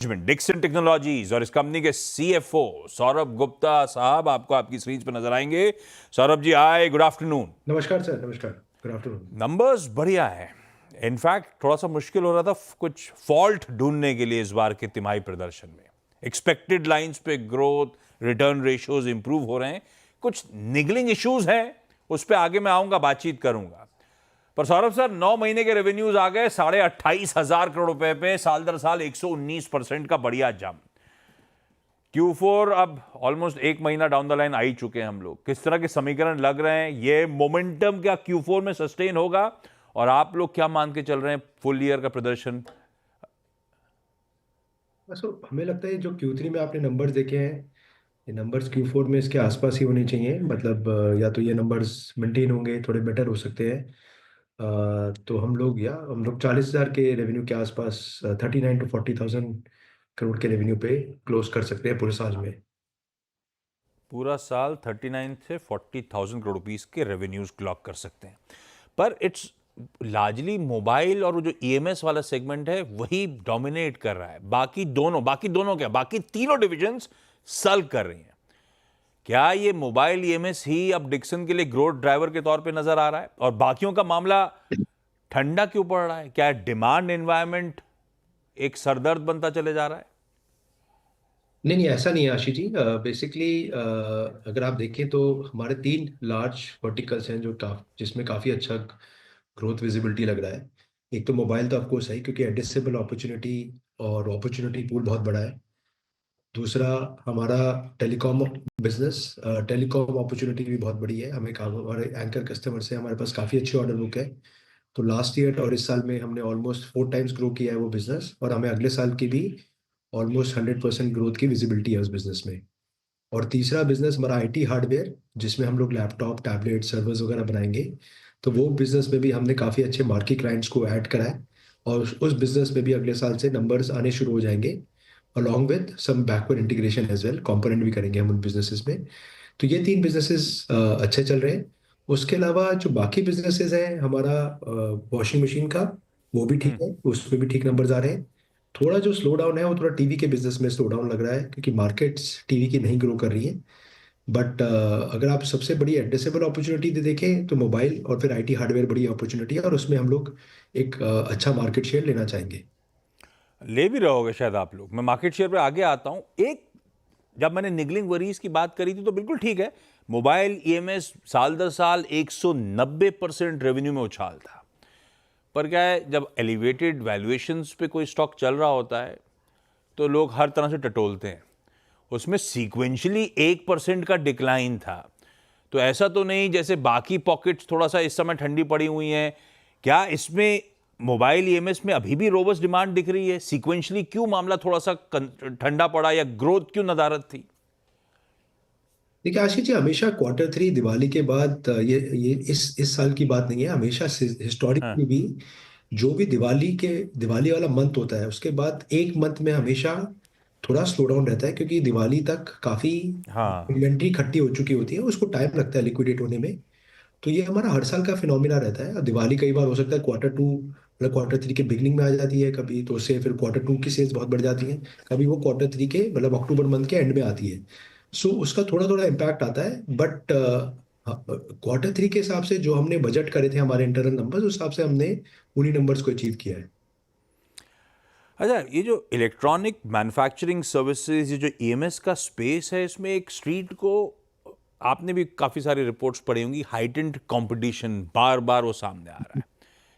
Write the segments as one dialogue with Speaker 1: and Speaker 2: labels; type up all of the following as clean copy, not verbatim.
Speaker 1: Management Dixon technologies और इस company के सीएफओ सौरभ गुप्ता साहब आपको आपकी स्क्रीन पर नजर आएंगे। सौरभ जी, आए, गुड आफ्टरनून।
Speaker 2: नमस्कार सर, नमस्कार, गुड आफ्टरनून।
Speaker 1: नंबर्स बढ़िया है। इनफैक्ट थोड़ा सा मुश्किल हो रहा था कुछ फॉल्ट ढूंढने के लिए इस बार के तिमाही प्रदर्शन में। एक्सपेक्टेड लाइंस पे ग्रोथ, रिटर्न रेशियोज इंप्रूव हो रहे हैं। कुछ निगलिंग इश्यूज हैं, उस पर आगे मैं आऊंगा, बातचीत करूंगा। पर सौरभ सर, 9 महीने के रेवेन्यूज आ गए 28,500 करोड़ रुपए पे, साल दर साल 119% का बढ़िया जंप। Q4 अब ऑलमोस्ट एक महीना डाउन द लाइन आ ही चुके हैं हम लोग। किस तरह के समीकरण लग रहे हैं? ये मोमेंटम क्या Q4 में सस्टेन होगा? और आप लोग क्या मान के चल रहे हैं फुल ईयर का प्रदर्शन?
Speaker 2: बस हमें लगता है जो Q3 में आपने नंबर्स देखे हैं, ये नंबर्स Q4 में इसके आसपास ही होने चाहिए। मतलब या तो ये नंबर्स मेंटेन होंगे, थोड़े बेटर हो सकते हैं। तो हम लोग 40,000 के रेवेन्यू के आसपास 39 to 40,000 करोड़ के रेवेन्यू पे क्लोज कर सकते हैं पूरे साल में।
Speaker 1: पूरा साल 39 से 40,000 करोड़ रुपीस के रेवेन्यूज क्लॉक कर सकते हैं। पर इट्स लार्जली मोबाइल और वो जो ईएमएस वाला सेगमेंट है वही डोमिनेट कर रहा है। बाकी तीनों डिविजन्स सल कर रही हैं। क्या ये मोबाइल ईएमएस ही अब डिक्सन के लिए ग्रोथ ड्राइवर के तौर पे नजर आ रहा है? और बाकियों का मामला ठंडा क्यों पड़ रहा है? क्या डिमांड एनवायरनमेंट एक सरदर्द बनता चले जा रहा है?
Speaker 2: नहीं नहीं, ऐसा नहीं है आशीष जी। बेसिकली अगर आप देखें तो हमारे 3 लार्ज वर्टिकल्स हैं जिसमें काफ़ी अच्छा ग्रोथ विजिबिलिटी लग रहा है। एक तो मोबाइल तो ऑफकोर्स है, क्योंकि एड्रेसेबल अपॉर्चुनिटी और अपॉर्चुनिटी पूल बहुत बड़ा है। दूसरा, हमारा टेलीकॉम बिजनेस, टेलीकॉम अपॉर्चुनिटी भी बहुत बड़ी है। हमारे एंकर कस्टमर से हमारे पास काफ़ी अच्छी ऑर्डर बुक है। तो लास्ट ईयर और इस साल में हमने ऑलमोस्ट 4 टाइम्स ग्रो किया है वो बिजनेस, और हमें अगले साल की भी ऑलमोस्ट 100% ग्रोथ की विजिबिलिटी है उस बिजनेस में। और तीसरा बिजनेस हमारा आईटी हार्डवेयर, जिसमें हम लोग लैपटॉप, टैबलेट, सर्वर्स वगैरह बनाएंगे। तो वो बिजनेस में भी हमने काफ़ी अच्छे मार्की क्लाइंट्स को ऐड करा है, और उस बिजनेस में भी अगले साल से नंबर्स आने शुरू हो जाएंगे, along with some backward integration as well, component भी करेंगे हम उन बिजनेसेस में। तो ये 3 बिजनेसेस अच्छे चल रहे हैं। उसके अलावा जो बाकी बिजनेसेस हैं, हमारा वॉशिंग मशीन का, वो भी ठीक है, उसमें भी ठीक नंबर्स आ रहे हैं। थोड़ा जो स्लो डाउन है वो थोड़ा टीवी के बिजनेस में स्लो डाउन लग रहा है, क्योंकि मार्केट्स टीवी की नहीं ग्रो कर रही है। बट अगर आप सबसे बड़ी एड्रेसेबल अपॉर्चुनिटी देखें तो मोबाइल और फिर आईटी हार्डवेयर बड़ी अपॉर्चुनिटी है, और उसमें हम लोग एक अच्छा मार्केट शेयर लेना चाहेंगे।
Speaker 1: ले भी रहोगे शायद आप लोग। मैं मार्केट शेयर पे आगे आता हूं। एक, जब मैंने निगलिंग वरीज की बात करी थी तो बिल्कुल ठीक है, मोबाइल ईएमएस साल दर साल 190% रेवेन्यू में उछाल था। पर क्या है, जब एलिवेटेड वैल्यूएशंस पे कोई स्टॉक चल रहा होता है तो लोग हर तरह से टटोलते हैं। उसमें सीक्वेंशियली 1% का डिक्लाइन था। तो ऐसा तो नहीं जैसे बाकी पॉकेट्स थोड़ा सा इस समय ठंडी पड़ी हुई हैं। क्या इसमें मोबाइल ईएमएस में अभी भी रोबस्ट डिमांड दिख रही है? सीक्वेंशियली क्यों मामला थोड़ा सा ठंडा पड़ा, या ग्रोथ क्यों नदारद थी?
Speaker 2: देखिए आशीष जी, हमेशा Q3 दिवाली के बाद, ये इस साल की बात नहीं है, हमेशा
Speaker 1: हाँ,
Speaker 2: हिस्टोरिकली भी जो भी दिवाली वाला मंथ होता है, उसके बाद एक मंथ में हमेशा थोड़ा स्लो डाउन रहता है, क्योंकि दिवाली तक काफी
Speaker 1: हाँ।
Speaker 2: इन्वेंट्री इकट्ठी हो चुकी होती है, उसको टाइम लगता है लिक्विडेट होने में। तो ये हमारा हर साल का फिनोमिना रहता है। अब दिवाली कई बार हो सकता है Q2 मतलब Q3 के बिगनिंग में आ जाती है कभी, तो उससे फिर Q2 की सेल्स बहुत बढ़ जाती है। कभी वो Q3 के मतलब अक्टूबर मंथ के एंड में आती है। सो उसका थोड़ा थोड़ा इम्पैक्ट आता है। बट Q3 के हिसाब से जो हमने बजट करे थे, हमारे इंटरनल नंबर्स, उस हिसाब से हमने उन्हीं नंबर्स को अचीव किया है।
Speaker 1: अच्छा, ये जो इलेक्ट्रॉनिक मैन्युफैक्चरिंग सर्विसेज, ये जो ईएमएस का स्पेस है, इसमें एक स्ट्रीट को, आपने भी काफ़ी सारी रिपोर्ट्स पढ़ी होंगी, हाइटेंड कंपटीशन बार बार वो सामने आ रहा है।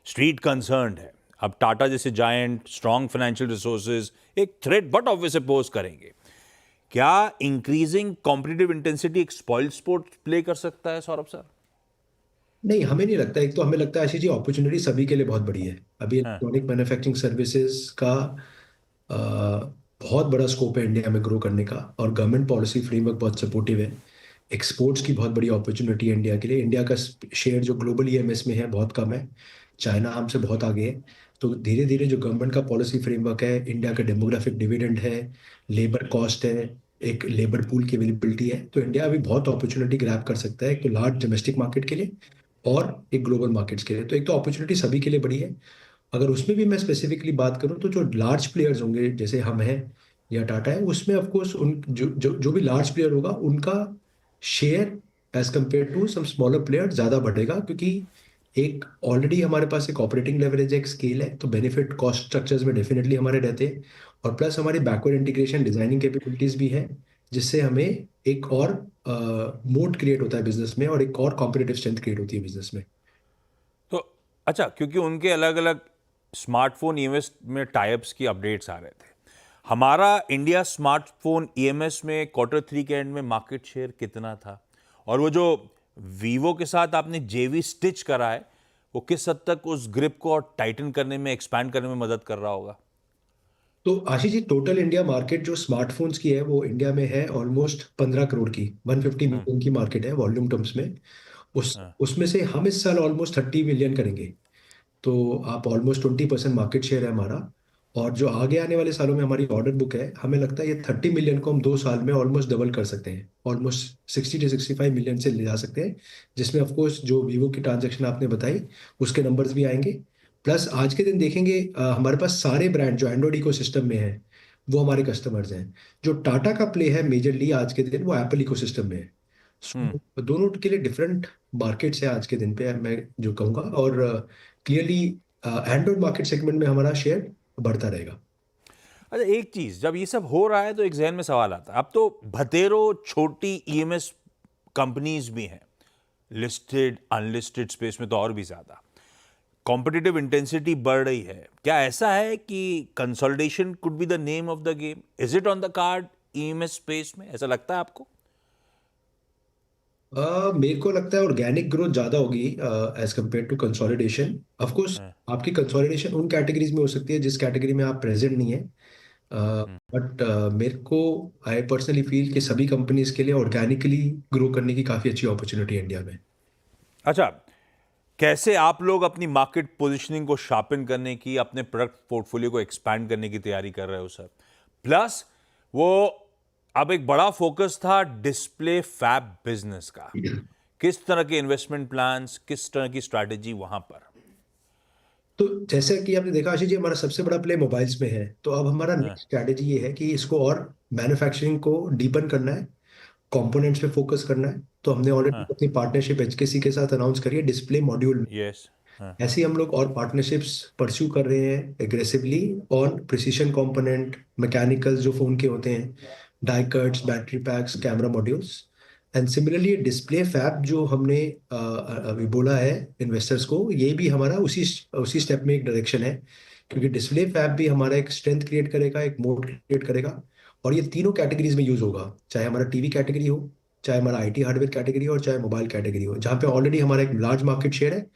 Speaker 1: स्ट्रीट कंसर्न्ड है। अब टाटा जैसे जायंट, स्ट्रॉन्ग फाइनेंशियल रिसोर्सेज एक थ्रेट बट ऑब्वियस पोज करेंगे। क्या इंक्रीजिंग कॉम्पिटिटिव इंटेंसिटी एक स्पॉइल्ड स्पोर्ट प्ले कर सकता है सौरभ सर?
Speaker 2: नहीं, हमें नहीं लगता। एक तो हमें लगता है आशीष जी, अपॉर्चुनिटी सभी के लिए बहुत बड़ी है। अभी
Speaker 1: हाँ।
Speaker 2: इलेक्ट्रॉनिक मैन्युफैक्चरिंग सर्विसेज का अ, बहुत बड़ा स्कोप है इंडिया में ग्रो करने का, और गवर्नमेंट पॉलिसी फ्रेमवर्क बहुत सपोर्टिव है। एक्सपोर्ट्स की बहुत बड़ी अपॉर्चुनिटी है इंडिया के लिए। इंडिया का शेयर जो ग्लोबल ईएमएस में है बहुत कम है, चाइना हमसे बहुत आगे है। तो धीरे धीरे जो गवर्नमेंट का पॉलिसी फ्रेमवर्क है, इंडिया का डेमोग्राफिक डिविडेंड है, लेबर कॉस्ट है, एक लेबर पूल की अवेलेबिलिटी है, तो इंडिया अभी बहुत अपॉर्चुनिटी ग्रैब कर सकता है, एक तो लार्ज डोमेस्टिक मार्केट के लिए और एक ग्लोबल मार्केट्स के लिए। तो एक तो अपॉर्चुनिटी सभी के लिए बड़ी है। अगर उसमें भी मैं स्पेसिफिकली बात करूं तो जो लार्ज प्लेयर्स होंगे जैसे हम हैं या टाटा है, उसमें ऑफ कोर्स उन जो भी लार्ज प्लेयर होगा उनका share as compared to some smaller player ज़्यादा बढ़ेगा, क्योंकि एक ऑलरेडी हमारे पास एक ऑपरेटिंग लेवरेज, एक स्केल है, तो बेनिफिट कॉस्ट स्ट्रक्चर्स में डेफिनेटली हमारे रहते हैं। और प्लस हमारी बैकवर्ड इंटीग्रेशन डिजाइनिंग कैपेबिलिटीज भी है, जिससे हमें एक और मोड क्रिएट होता है बिजनेस में, और एक और कॉम्पिटिटिव स्ट्रेंथ क्रिएट होती है बिजनेस में।
Speaker 1: तो अच्छा, क्योंकि उनके अलग अलग स्मार्टफोन ईएमएस में टाइप्स की अपडेट्स आ रहे थे, हमारा इंडिया स्मार्टफोन ईएमएस में Q3 के एंड में मार्केट शेयर कितना था, और वो जो वीवो के साथ आपने जेवी स्टिच करा है वो किस हद तक उस ग्रिप को और टाइटन करने में, एक्सपैंड करने में मदद कर रहा होगा?
Speaker 2: तो Ashish ji, total India market जो स्मार्टफोन्स की है वो इंडिया में है ऑलमोस्ट 15 करोड़ की, 150 मिलियन की मार्केट है वॉल्यूम टर्म्स में। उसमें से हम इस साल ऑलमोस्ट 30 मिलियन करेंगे। तो आप ऑलमोस्ट 20% मार्केट शेयर है हमारा। और जो आगे आने वाले सालों में हमारी ऑर्डर बुक है, हमें लगता है ये 30 मिलियन को हम 2 साल में ऑलमोस्ट डबल कर सकते हैं, ऑलमोस्ट 60 से 65 मिलियन से ले जा सकते हैं। जिसमें ऑफ कोर्स जो वीवो की ट्रांजैक्शन आपने बताई उसके नंबर्स भी आएंगे। प्लस आज के दिन देखेंगे हमारे पास सारे ब्रांड जो एंड्रॉइड इकोसिस्टम में है वो हमारे कस्टमर्स हैं। जो टाटा का प्ले है मेजरली आज के दिन वो एप्पल इकोसिस्टम में है। So, दोनों के लिए डिफरेंट मार्केट्स है आज के दिन पे, मैं जो कहूँगा। और क्लियरली एंड्रॉइड मार्केट सेगमेंट में हमारा शेयर बढ़ता रहेगा।
Speaker 1: अच्छा, एक चीज, जब ये सब हो रहा है तो एक जहन में सवाल आता है, अब तो भतेरो छोटी ईएमएस कंपनीज भी हैं, लिस्टेड अनलिस्टेड स्पेस में तो और भी ज्यादा कॉम्पिटिटिव इंटेंसिटी बढ़ रही है। क्या ऐसा है कि consolidation could be the name of the game? Is it on the card EMS space में? ऐसा लगता है आपको?
Speaker 2: मेरे को लगता है ऑर्गेनिक ग्रोथ ज़्यादा होगी as compare to consolidation. Of course आपकी कंसोलिडेशन उन कैटेगरीज में हो सकती है जिस कैटेगरी में आप प्रेजेंट नहीं है। बट मेरे को आई पर्सनली फील कि सभी कंपनीज के लिए ऑर्गेनिकली ग्रो करने की काफ़ी अच्छी अपॉर्चुनिटी है इंडिया में।
Speaker 1: अच्छा, कैसे आप लोग अपनी मार्केट पोजीशनिंग को शार्पन करने की, अपने प्रोडक्ट पोर्टफोलियो को एक्सपैंड करने की तैयारी कर रहे हो सर? प्लस वो अब एक बड़ा फोकस था डिस्प्ले फैब बिजनेस का, किस तरह के इन्वेस्टमेंट प्लान्स, किस तरह की स्ट्रैटेजी वहां पर?
Speaker 2: तो जैसे कि आपने देखा आशीष जी, हमारा सबसे बड़ा प्ले मोबाइल्स में है, तो अब हमारा
Speaker 1: हाँ,
Speaker 2: नेक्स्ट स्ट्रैटेजी ये है कि इसको और मैन्युफैक्चरिंग को डीपन करना है, कंपोनेंट्स पे फोकस करना है। तो हमने ऑलरेडी
Speaker 1: हाँ,
Speaker 2: अपनी पार्टनरशिप एचकेसी के साथ अनाउंस करी है डिस्प्ले मॉड्यूल में।
Speaker 1: यस, हाँ,
Speaker 2: ऐसे ही हम लोग और पार्टनरशिप्स परस्यू कर रहे हैं aggressively on precision component, mechanicals जो फोन के होते हैं, die cuts, battery packs, camera modules. And similarly display fab जो हमने अभी बोला है इन्वेस्टर्स को, ये भी हमारा उसी उसी स्टेप में एक डायरेक्शन है। क्योंकि डिस्प्ले फैब भी हमारा एक स्ट्रेंथ क्रिएट करेगा, एक मोड क्रिएट करेगा। और ये तीनों कैटेगरीज में यूज होगा, चाहे हमारा टीवी कैटेगरी हो, चाहे हमारा आईटी हार्डवेयर कैटेगरी हो, और चाहे मोबाइल कैटेगरी हो, जहाँ पे ऑलरेडी हमारा एक लार्ज मार्केट शेयर है।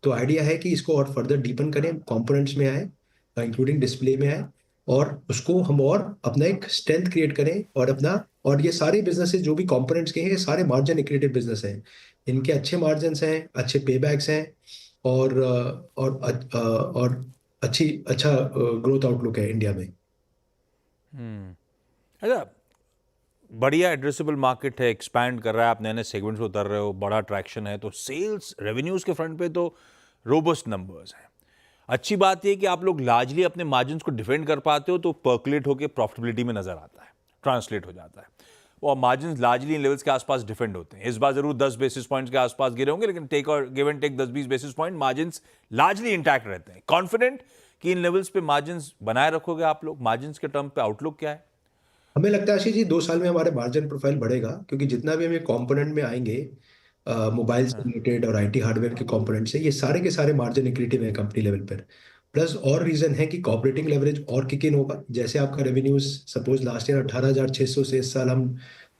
Speaker 2: तो आइडिया है कि इसको और फर्दर डीपन करें, कंपोनेंट्स में आए, इंक्लूडिंग डिस्प्ले में आए, और उसको हम और अपना एक स्ट्रेंथ क्रिएट करें। और अपना, और ये सारे बिजनेसेस जो भी कंपोनेंट्स के हैं, ये सारे मार्जिन एक्रेटिव बिजनेस हैं। इनके अच्छे मार्जिन्स हैं, अच्छे पेबैक्स हैं, और और अच्छा ग्रोथ आउटलुक है इंडिया में।
Speaker 1: अच्छा, बढ़िया एड्रेसेबल मार्केट है, एक्सपैंड कर रहा है, आप नए नए सेगमेंट्स में उतर रहे हो, बड़ा ट्रैक्शन है, तो सेल्स रेवेन्यूज के फ्रंट पे तो रोबस्ट नंबर्स हैं। अच्छी बात यह कि आप लोग लार्जली अपने मार्जिन्स को डिफेंड कर पाते हो, तो पर्कुलेट होकर प्रॉफिटेबिलिटी में नजर आता है, ट्रांसलेट हो जाता है। और मार्जिन्स लार्जली इन लेवल्स के आसपास डिफेंड होते हैं। इस बार जरूर 10 बेसिस पॉइंट्स के आसपास गिरे होंगे, लेकिन टेक और give and take 10-20 basis point margins largely intact रहते हैं। कॉन्फिडेंट कि इन लेवल्स पे मार्जिन्स बनाए रखोगे आप लोग? मार्जिन्स के टर्म पे आउटलुक क्या है?
Speaker 2: हमें लगता है आशीष जी 2 साल में हमारे मार्जिन प्रोफाइल बढ़ेगा, क्योंकि जितना भी हमें कंपोनेंट में आएंगे मोबाइल से रिलेटेड और आईटी हार्डवेयर के कंपोनेंट से, ये सारे के सारे मार्जिन एक्रेटिव है कंपनी लेवल पर। प्लस और रीजन है कि ऑपरेटिंग लेवरेज और किक इन होगा। जैसे आपका रेवेन्यूज सपोज लास्ट ईयर 18,600 से, इस साल हम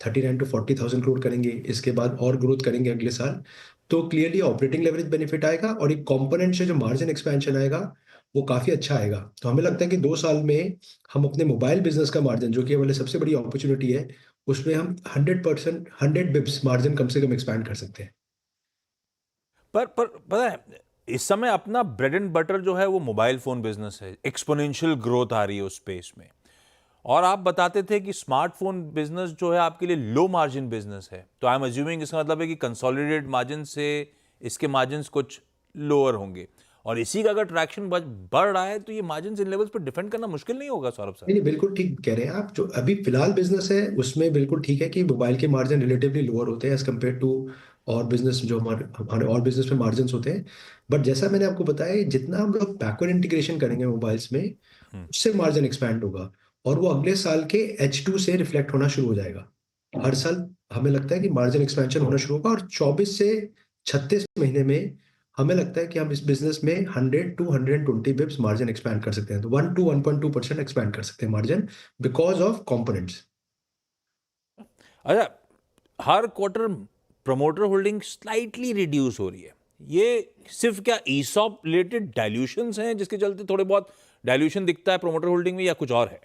Speaker 2: 39 to 40,000 करोड़ करेंगे, इसके बाद और ग्रोथ करेंगे अगले साल। तो क्लियरली ऑपरेटिंग लेवरेज बेनिफिट आएगा, और एक कंपोनेंट से जो मार्जिन एक्सपेंशन आएगा वो काफी अच्छा आएगा। तो हमें लगता है कि 2 साल में हम अपने मोबाइल बिजनेस का मार्जिन, जो कि हमारे सबसे बड़ी अपॉर्चुनिटी है, उसमें हम 100%, 100 बिप्स मार्जिन कम से कम एक्सपैंड कर सकते हैं।
Speaker 1: पर पता है, इस समय अपना ब्रेड एंड बटर जो है वो मोबाइल फोन बिजनेस है, एक्सपोनेंशियल ग्रोथ आ रही है उस स्पेस में। और आप बताते थे कि स्मार्टफोन बिजनेस जो है आपके लिए लो मार्जिन बिजनेस है, तो आई एम अज्यूमिंग इसका मतलब है कि कंसोलिडेटेड मार्जिन से इसके मार्जिन्स कुछ लोअर होंगे। और इसी का अगर ट्रैक्शन बढ़ रहा है तो ये मार्जिन इन लेवल्स पर डिफेंड करना मुश्किल नहीं होगा सौरभ सर?
Speaker 2: नहीं नहीं, बिल्कुल ठीक कह रहे हैं आप। जो अभी फिलहाल बिजनेस है उसमें बिल्कुल ठीक है कि मोबाइल के मार्जिन रिलेटिवली लोअर होते हैं एज कम्पेयर टू और बिजनेस, जो हमारे हमारे और बिजनेस में मार्जिन होते हैं। बट जैसा मैंने आपको बताया, जितना हम लोग बैकवर्ड इंटीग्रेशन करेंगे मोबाइल्स में, उससे मार्जिन एक्सपैंड होगा, और वो अगले साल के H2 से रिफ्लेक्ट होना शुरू हो जाएगा। हर साल हमें लगता है कि मार्जिन एक्सपेंशन होना शुरू होगा, और 24 से 36 महीने में हमें लगता है कि हम इस बिजनेस में 100 टू 120 बिप्स मार्जिन एक्सपैंड कर सकते हैं। तो 1 टू 1.2% एक्सपैंड कर सकते हैं मार्जिन, बिकॉज ऑफ कंपोनेंट्स।
Speaker 1: अच्छा, हर quarter promoter holding slightly reduce हो रही है, ये सिर्फ क्या ईसॉप रिलेटेड डाइल्यूशंस हैं जिसके चलते थोड़े बहुत डाइल्यूशन दिखता है प्रमोटर होल्डिंग में, या कुछ और है?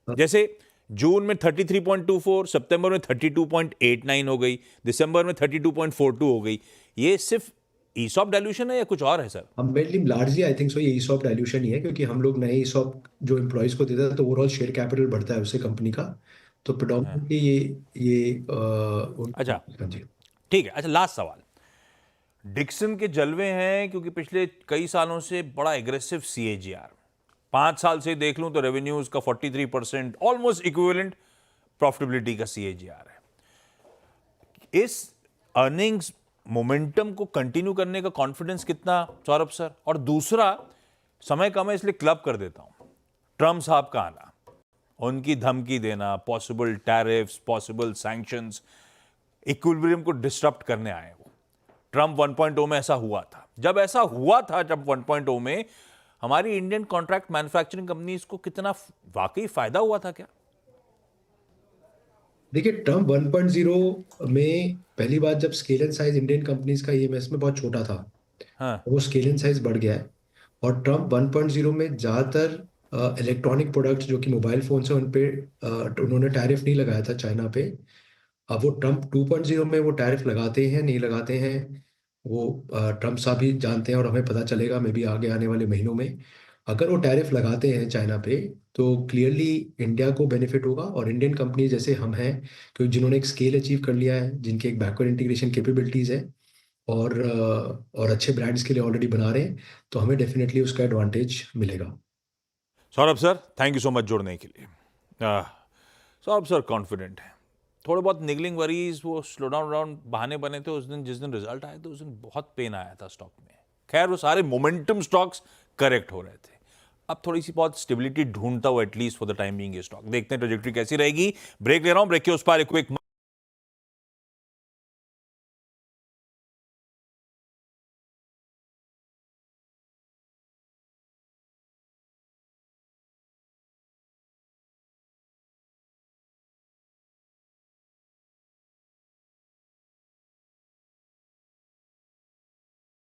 Speaker 1: जैसे जून में 33.24, सितंबर में 32.89 हो गई, दिसंबर में 32.42 हो गई, ये सिर्फ ईसॉप डाइल्यूशन है या कुछ और है सर?
Speaker 2: हम mainly largely I think so ये ईसॉप डाइल्यूशन ही है, क्योंकि हम लोग नए ईसॉप जो एम्प्लॉयज को देते हैं तो ओवरऑल शेयर कैपिटल बढ़ता है उससे कंपनी का। तो प्रेडोमिनेटली ये
Speaker 1: अच्छा,
Speaker 2: हाँ जी।
Speaker 1: ठीक है। अच्छा, लास्ट सवाल, डिक्सन के जलवे हैं क्योंकि पिछले कई सालों से बड़ा एग्रेसिव CAGR, 5 साल से देख लूं तो रेवेन्यूज का 43%, ऑलमोस्ट इक्विवेलेंट प्रॉफिटेबिलिटी का CAGR है। इस अर्निंग्स मोमेंटम को कंटिन्यू करने का कॉन्फिडेंस कितना सौरभ सर? और दूसरा, समय कम है इसलिए क्लब कर देता हूं, ट्रम्प साहब का आना, उनकी धमकी देना, possible tariffs, possible sanctions, equilibrium को डिस्टर्ब करने आए वो। ट्रम्प 1.0 में ऐसा हुआ था। जब ऐसा हुआ था, जब 1.0 में हमारी इंडियन कॉन्ट्रैक्ट मैन्युफैक्चरिंग कंपनीज को कितना वाकई फायदा हुआ था क्या?
Speaker 2: देखिए, ट्रम्प 1.0 में पहली बात, जब scale and size Indian companies का ईएमएस में बहुत छोटा था,
Speaker 1: हाँ,
Speaker 2: वो स्केल एंड साइज बढ़ गया है। और ट्रम्प 1.0 में ज़्यादातर इलेक्ट्रॉनिक प्रोडक्ट्स जो कि मोबाइल फोन से, उन पे उन्होंने टैरिफ नहीं लगाया था चाइना पे। अब वो ट्रम्प 2.0 में वो टैरिफ लगाते हैं नहीं लगाते हैं, वो ट्रम्प साहब ही जानते हैं, और हमें पता चलेगा मे बी आगे आने वाले महीनों में। अगर वो टैरिफ लगाते हैं चाइना पे, तो क्लियरली इंडिया को बेनिफिट होगा, और इंडियन कंपनी जैसे हम हैं, क्योंकि जिन्होंने एक स्केल अचीव कर लिया है, जिनके एक बैकवर्ड इंटीग्रेशन कैपेबिलिटीज़ है, और अच्छे ब्रांड्स के लिए ऑलरेडी बना रहे हैं, तो हमें डेफिनेटली उसका एडवांटेज मिलेगा।
Speaker 1: Saurabh sir, thank you so much जुड़ने के लिए। सौरभ सर कॉन्फिडेंट है, थोड़े बहुत निगलिंग वरीज, वो स्लो डाउन बहाने बने थे उस दिन, जिस दिन रिजल्ट आए थे उस दिन बहुत पेन आया था स्टॉक में। खैर, वो सारे मोमेंटम स्टॉक्स करेक्ट हो रहे थे, अब थोड़ी सी बहुत स्टेबिलिटी ढूंढता हुआ at least for the time being ये स्टॉक। देखते हैं ट्रेजेक्टरी कैसी रहेगी। ब्रेक ले रहा हूं, ब्रेक के उस पार एक क्विक